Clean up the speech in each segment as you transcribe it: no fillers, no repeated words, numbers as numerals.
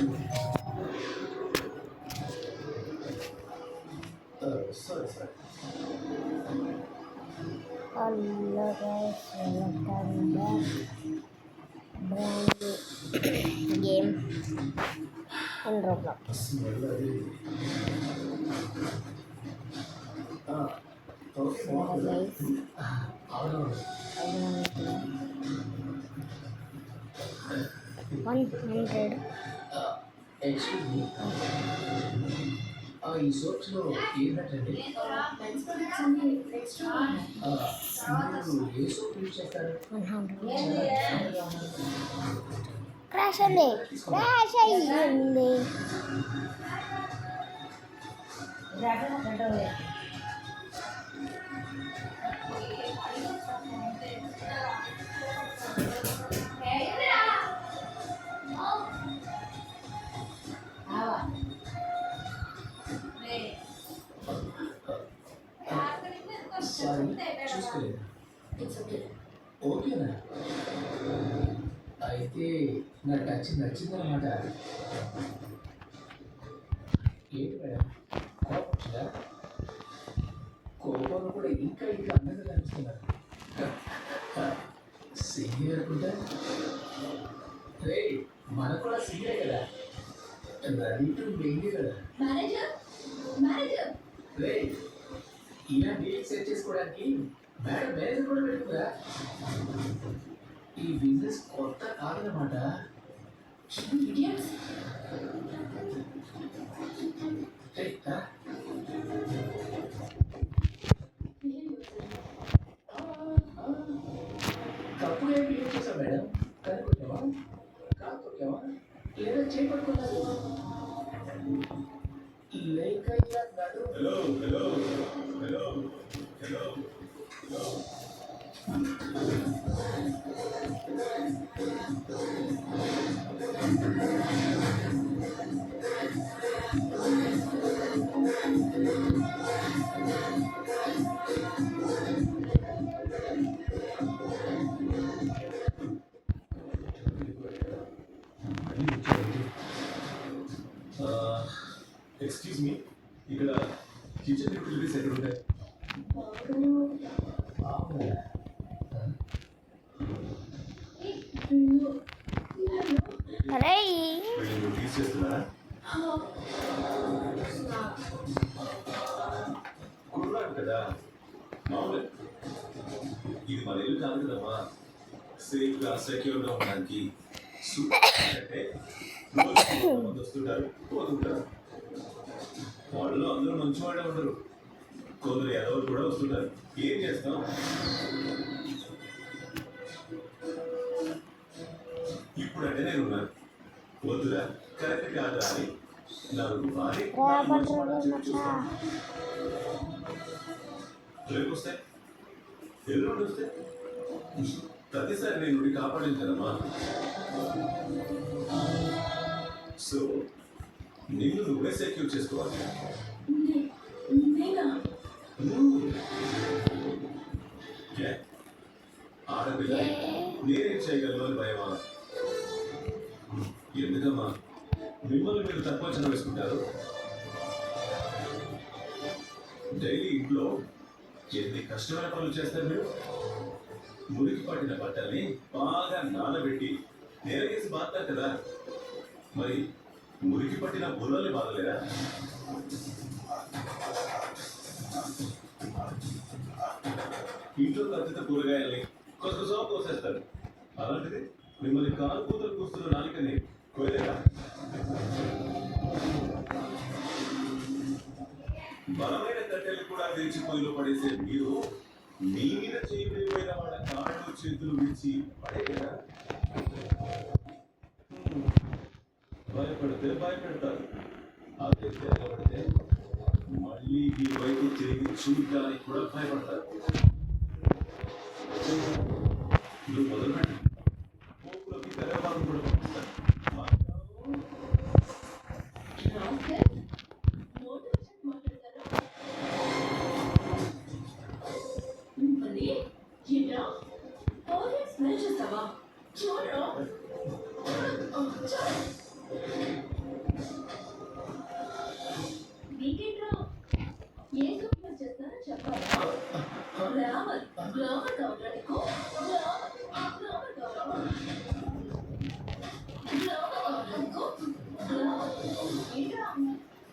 Hello guys, welcome back. Brand new game in Roblox. So guys, I want 100. ఈ సోప్స్లో ఏంటంటే ఏ soap use చేస్తారు? 100. Crash అయింది. చూసుకోలేదు. ఓకేనా? అయితే నా టచ్ నచ్చిందన్నమాట. ఏంటి మేడం, కోపంగా కోపంలో కూడా ఇంకా అందంగా కనిపిస్తున్నారు. సింగిల్ అనుకుంటా. రే, మనకు కూడా సింగిలే కదా, రెడీ టు మింగిల్ కదా. రే, ఇలా డీల్ సెట్ చేసుకోవడానికి మేనేజర్ కూడా పెట్టుకురా. ఈ బిజినెస్ కొత్త కాదనమాట. తప్పుగా ఏం చేసావు మేడం? కనుక్కుంటావా, కాదు కొట్టావా, లేదా చేపట్టుకున్నావా, లేక ఇలా నడు. ఎక్స్క్యూజ్ మీ, ఇక్కడ కిచెన్ యూటిలిటీస్ ఎక్కడ ఉంటాయి? అరే టీస్ చేస్తున్నారా? కుర్రాడు కదా, మామూలు. ఇది మన ఇల్లు కాదు కదమ్మా. సేఫ్గా సెక్యూర్గా ఉండడానికి అంటే రోజు వస్తుంటారు, పోతుంటారు. వాళ్ళు అందరూ మంచి వాళ్ళే ఉండరు, కొందరు ఎదవలు కూడా వస్తుంటారు. ఏం చేస్తాం? ఇప్పుడంటే నేను ఉన్నాను, వద్దురా, కరెక్ట్ కాదా అని నలుగురు భారీ రేపు వస్తాయి, ఎల్లుండి వస్తే ప్రతిసారి నేను కాపాడేది కదమ్మా. సో నిన్ను నువ్వే సెక్యూర్ చేసుకోవాలి. ఆడపిల్ల నేనేం చేయగలను అని భయమా? ఎందుకమ్మా మిమ్మల్ని మీరు తక్కువ అంచనా వేసుకుంటారు? డైలీ ఇంట్లో ఎన్ని కష్టమైన పనులు చేస్తారు మీరు. మురికి పట్టిన బట్టల్ని బాగా నానబెట్టి నేరగేసి బాగుతారు కదా, మరి మురికి పట్టిన బుర్రల్ని బాగలేరా? ఇంట్లో కత్తిత కూరగాయల్ని కొంచెం సోపు కోసేస్తారు. అలాంటిది మిమ్మల్ని కాలు కూతురు కూస్తున్న నాలుకని కోయలేరా? బలమైన కట్టెలు కూడా విరిచిపోయిలో పడేసే మీరు మీ మీద చేయబడిపోయిన వాళ్ళ కాళ్ళు చేతులు విరిచి పడేయరా? భయపడితే భయపెడతారు, అదే తిరగబడితే మళ్ళీ ఈ వైపు తిరిగి చూడడానికి కూడా భయపడతారు. నువ్వు మొదలుపెట్టి పోపులోకి తెరవాళ్ళు కూడా పంపిస్తారు.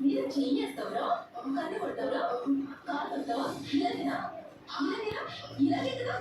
మీరు చెయ్యేస్తావురా కన్ను కొడతావురా కాలు కొడతావా ఇలాగేనా ఇలాగేనా ఇలాగే కదా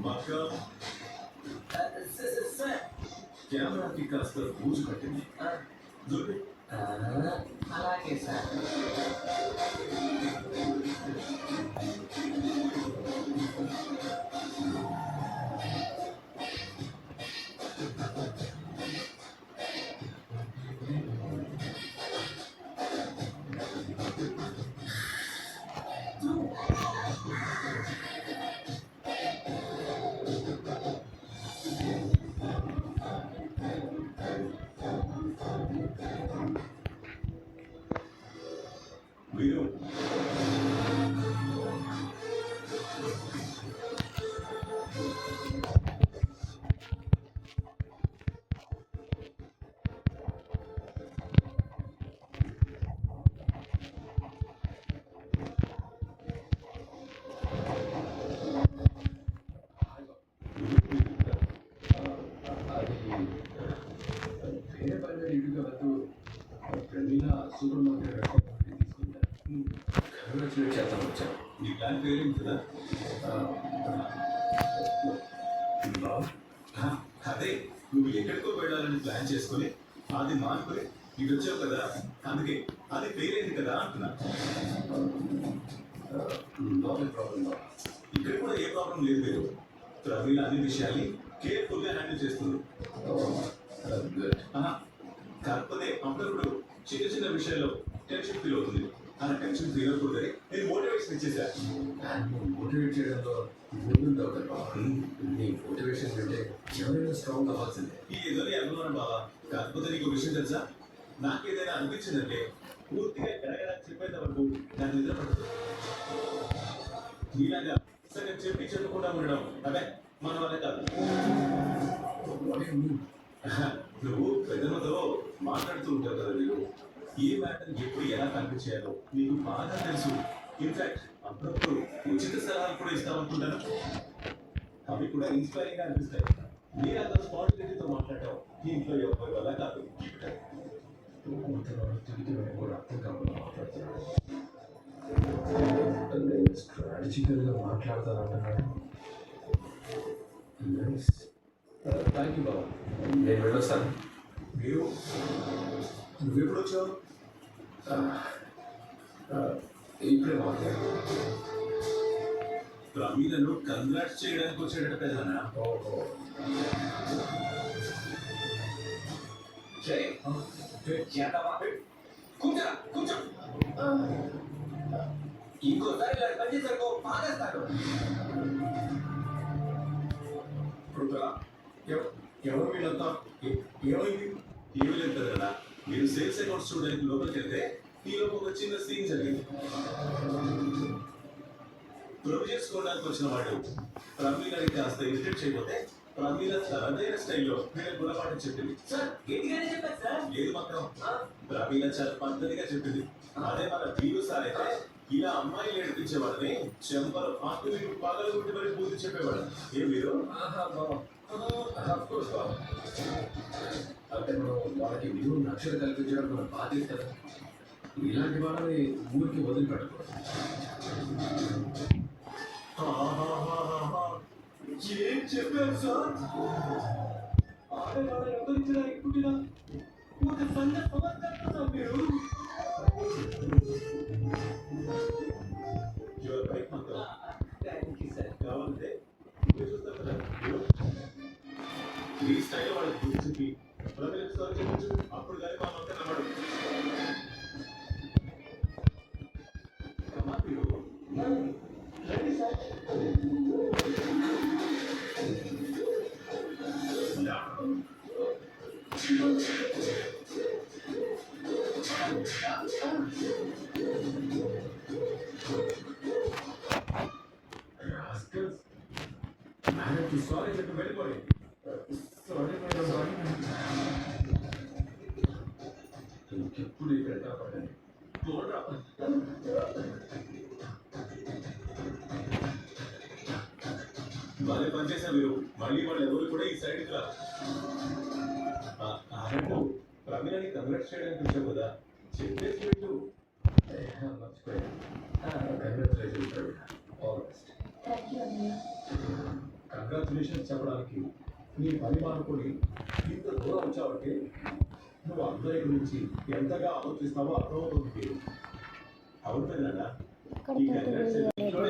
మగ్గం కెమెరాకి కాస్త బూజు పట్టింది చూడు అలాగే సార్. మీరు వేరే పని మీద ఇటుగా వద్దు. ప్రవీణ సూపర్ మార్కెట్ తీసుకుంటా. కంగ్రాచులేట్ చేద్దాం వచ్చాను. నీ ప్లాన్ పేరేం కదా అదే నువ్వు ఎక్కడికో వెళ్ళాలని ప్లాన్ చేసుకుని అది మానుకుని ఇటు వచ్చావు కదా అందుకే అది పేరేంది కదా అంటున్నా ప్రాబ్లం ఇక్కడ కూడా ఏ ప్రాబ్లం లేదు మీరు ప్రవీణ అన్ని విషయాల్ని కేర్ఫుల్ గా హ్యాండిల్ చేస్తుంది కాకపోతే అప్పుడప్పుడు చిన్న చిన్న విషయాల్లో టెన్షన్ ఫీల్ అవుతుంది అలా టెన్షన్ ఫీల్ అవుతుందని నేను మోటివేషన్ ఇచ్చేసా మోటివేట్ చేయడంలో ముందుంటావు కదా. నీ మోటివేషన్ అంటే ఎవరైనా స్ట్రాంగ్ అవ్వాల్సిందే. ఈ ఏదో అనుకున్నాను బాబా కాకపోతే నీకు విషయం తెలుసా నాకేదైనా అనిపించిందంటే పూర్తిగా ఎడగడా చెప్పేంత వరకు నాకు నిద్ర పడుతుంది నీలాగా సగం చెప్పి చెప్పకుండా ఉండడం అదే మన వల్ల కాదు నువ్వు పెద్దలతో మాట్లాడుతూ ఉంటావు కదా మీరు ఏ మ్యాటర్ ఎప్పుడు ఎలా కనిపించేయాలో నీకు బాగా తెలుసు ఇన్ఫాక్ట్ అప్పుడప్పుడు ఉచిత సలహాలు కూడా ఇస్తామనుకుంటాను అవి కూడా ఇన్స్పైరింగ్ గా అనిపిస్తాయి మీరు అంత స్పాంటినిటీతో మాట్లాడటం ఇంట్లో ఎవరి వల్ల కాదు కూడా అర్థం కాకుండా మాట్లాడుతున్నాడు. నేను స్ట్రాటజికల్గా మాట్లాడతానంటున్నాడు. థ్యాంక్ యూ బాబా. నేను వెళ్ళొస్తాను. నువ్వెప్పుడు వచ్చావు ఇప్పుడే మాట్లాడు. ప్రవీణను కంగ్రాట్స్ చేయడానికి వచ్చేటట్టు కదనా కూర్చో కూర్చో. ఇంకోసారి ఇలా పని చేసారు బాధేస్తాడు. ఎవరు వీళ్ళంతా ఏమైంది ఏమి లేదు కదా మీరు సేల్స్ అకౌంట్స్ చూడడానికి లోపలికి వెళ్తే ఈ లోపు ఒక చిన్న సీన్ జరిగింది ప్రొవిజన్స్ కొనడానికి వచ్చిన వాడు ప్రవీణని కాస్త ఇరిటేట్ చేయకపోతే ప్రవీణ తనదైన స్టైల్లో వీళ్ళకి గుణపాఠం చెప్పింది సార్ గట్టిగానే చెప్పారు సార్ లేదు మాత్రం ప్రవీణ చాలా పద్ధతిగా చెప్పింది అదే మన వీరు సార్ అయితే ఇలా అమ్మాయిలు ఏడిపించేవాడని చెంపలు ఆకు మీకు పగలు గుట్టి మరి బూతి చెప్పేవాడు ఏ మీరు అంటే మనం వాళ్ళకి విలువ రక్షణ కల్పించడం మన బాధ్యత కదా. ఇలాంటి వాళ్ళని ఊరికి వదిలిపెట్టకూడదు. ఏం చెప్పారు సార్ ఆడవాళ్ళని ఉద్ధరించడానికి పుట్టిన ఒక సంఘ సమర్థన మీరు కావాలంటే చూస్తారు కదా ఈ స్టైల్ వాళ్ళకి గుర్తు చెప్పి ప్రజలకు సార్ చెప్పచ్చు అప్పుడు కానీ మా మొత్తం నమ్మడు మీరు సార్. రాస్కల్స్. మేడంకి సారీ చెప్పి వెళ్ళిపోయి. Sorry madam, sorry madam. ఇంకెప్పుడు ఇక్కడ కాపాడండి. చూడరా. బాగా పనిచేసా మీరు. మళ్ళీ వాళ్ళు ఎవరు కూడా ఈ సైడ్కి రా. అన్నట్టు ప్రవీణని కంగ్రాట్స్ చేయడానికి వచ్చావు కదా, చెప్పేసి పెట్టు. మర్చిపోయాను. Congratulations Praveena. All best. Thank you అన్నయ్య. కంగ్రాచులేషన్స్ చెప్పడానికి నీ పని మానుకొని ఇంత దూరం వచ్చావంటే నువ్వు అందరి గురించి ఎంతగా ఆలోచిస్తావో అర్థమవుతుంది. అవును పెద్దనా, ఇక్కడ ఈ తోటి కంగ్రాట్స్ వీడియో లేదు.